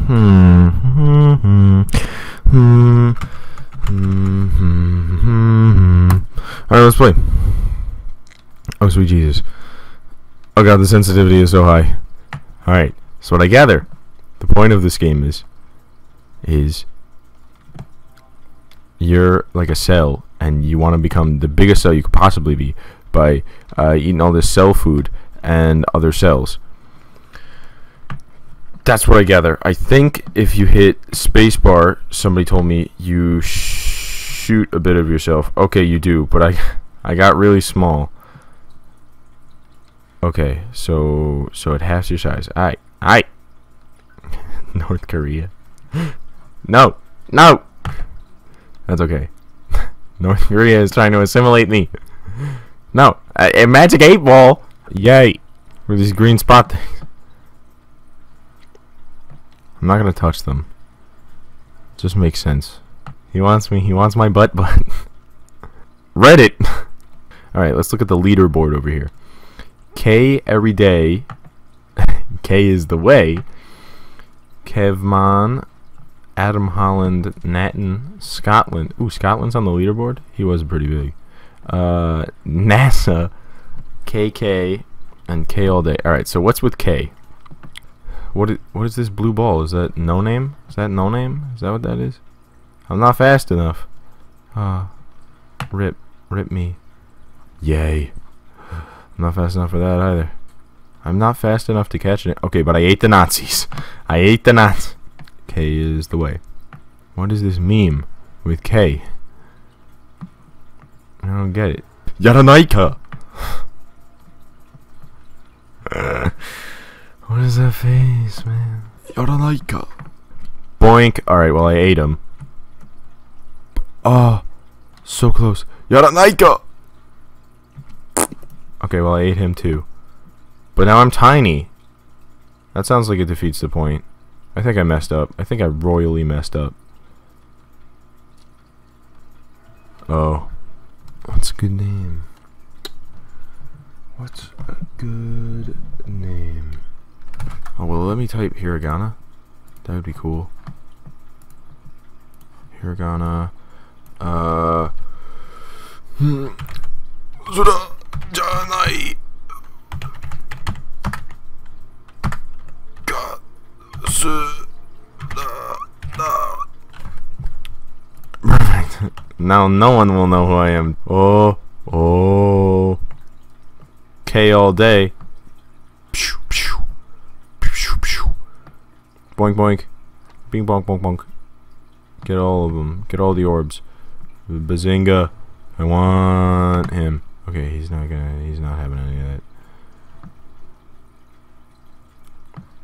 Hmm. Hmm. Hmm. Hmm. Hmm. All right, let's play. Oh, sweet Jesus. Oh god, the sensitivity is so high. Alright, so what I gather, the point of this game is you're like a cell, and you want to become the biggest cell you could possibly be by eating all this cell food and other cells. That's what I gather. I think if you hit spacebar, somebody told me you shoot a bit of yourself. Okay, you do, but I got really small. Okay, so it halves your size. Aight. North Korea. No. That's okay. North Korea is trying to assimilate me. No. A magic 8-ball. Yay. With these green spot things. I'm not gonna touch them. Just makes sense. He wants me. He wants my butt. Reddit. Alright, let's look at the leaderboard over here. K every day. K is the way. Kevman, Adam Holland, Natten, Scotland. Ooh, Scotland's on the leaderboard? He was pretty big. NASA, KK, and K all day. Alright, so what's with K? What is this blue ball? Is that no name? Is that no name? Is that what that is? I'm not fast enough. Rip me. Yay. I'm not fast enough for that either. I'm not fast enough to catch it. Okay, but I ate the Nazis. I ate the Nazis. K is the way. What is this meme with K? I don't get it. Yaranaika! What is that face, man? Yaranaika. Boink. Alright, well, I ate him. Oh, so close. Yaranaika! Okay, well, I ate him too. But now I'm tiny. That sounds like it defeats the point. I think I messed up. I think I royally messed up. Oh. What's a good name? What's a good name? Oh, well, let me type hiragana. That would be cool. Hiragana. Janai. Perfect. Now no one will know who I am. Oh. K all day. Boink boink. Bing bonk bonk bonk. Get all of them. Get all the orbs. Bazinga. I want him. Okay, he's not having any of that.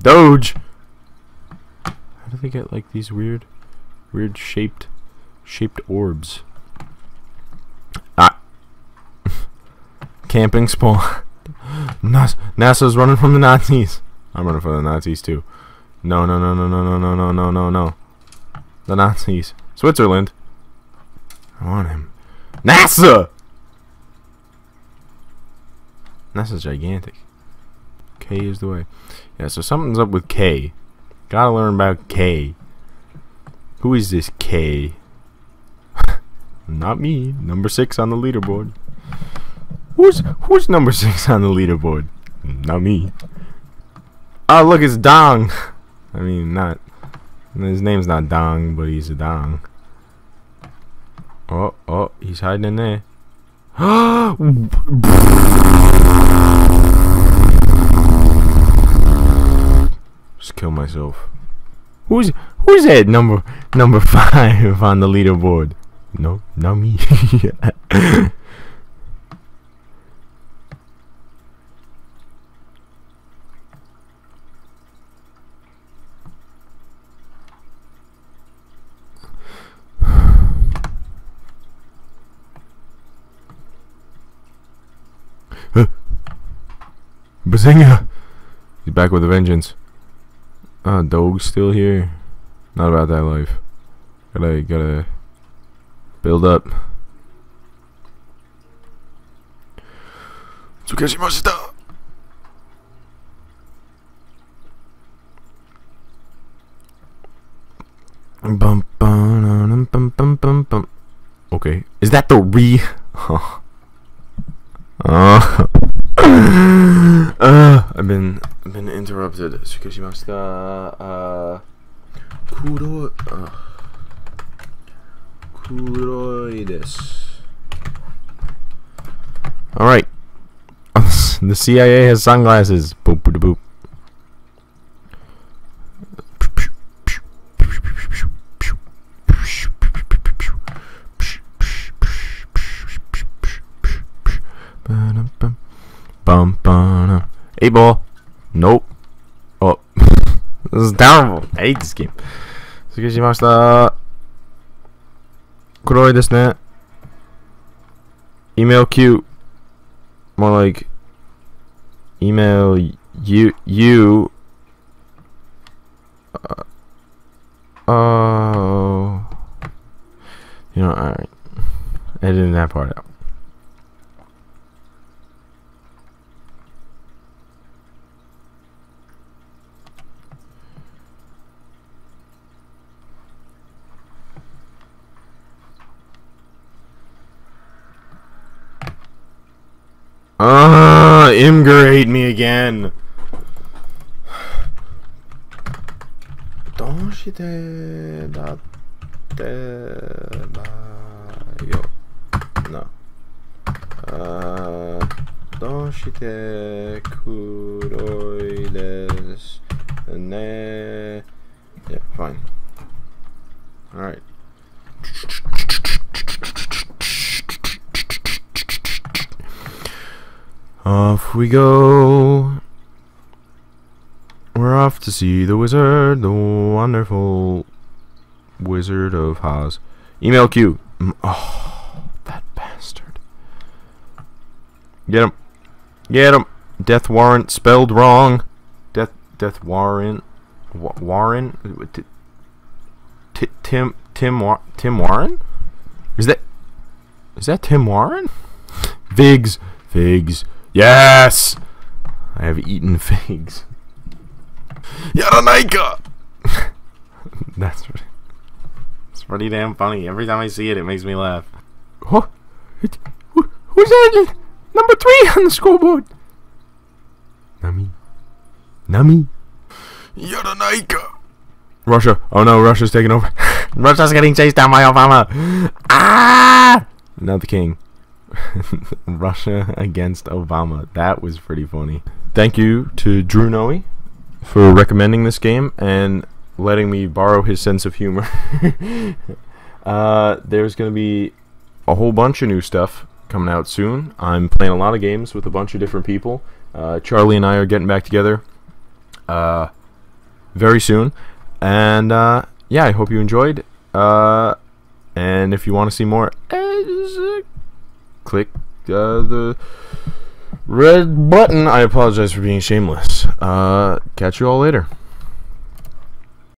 Doge! How do they get like these weird shaped orbs? Ah. Camping spawn. NASA's running from the Nazis. I'm running from the Nazis too. No. The Nazis. Switzerland. I want him. NASA! NASA's gigantic. K is the way. Yeah, so something's up with K. Gotta learn about K. Who is this K? Not me. Number 6 on the leaderboard. Who's number 6 on the leaderboard? Not me. Oh, look, it's Dong. I mean, not. His name's not Dong, but he's a Dong. Oh, he's hiding in there. Just kill myself. Who's that number 5 on the leaderboard? No, not me. Bazinga! He's back with a vengeance. Dog's still here. Not about that life. Gotta build up. Tsukeshimashita! Bum, bum, bum, bum, bum, bum. Okay, is that the I've been interrupted. Kuroi desu. All right. The CIA has sunglasses. Boop boop boop. Bum, bum, 8-ball. Nope. Oh, this is terrible. I hate this game. 失礼しました。黒いですね。Email Q. More like email you. Oh. You know, alright. Editing that part out. Immigrate me again. Don't you dare that yo. No. Don't you dare kuroi desu ne. Yeah, fine. Alright. Off we go. We're off to see the wizard, the wonderful Wizard of Oz. Email Q. Oh, that bastard. Get him. Get him. Death warrant spelled wrong. Death warrant. Warren? Tim Warren? Is that Tim Warren? Figs. Yes! I have eaten figs. Yaranaika! That's pretty damn funny. Every time I see it, it makes me laugh. Oh, who's that? Number 3 on the scoreboard. Nami. Yaranaika! Russia. Oh no, Russia's taking over. Russia's getting chased down by Obama. Ah! Now the king. Russia against Obama. That was pretty funny. Thank you to Drew Nohe for recommending this game and letting me borrow his sense of humor. There's going to be a whole bunch of new stuff coming out soon. I'm playing a lot of games with a bunch of different people. Charlie and I are getting back together very soon. And yeah, I hope you enjoyed. And if you want to see more, click the red button. I apologize for being shameless. Catch you all later.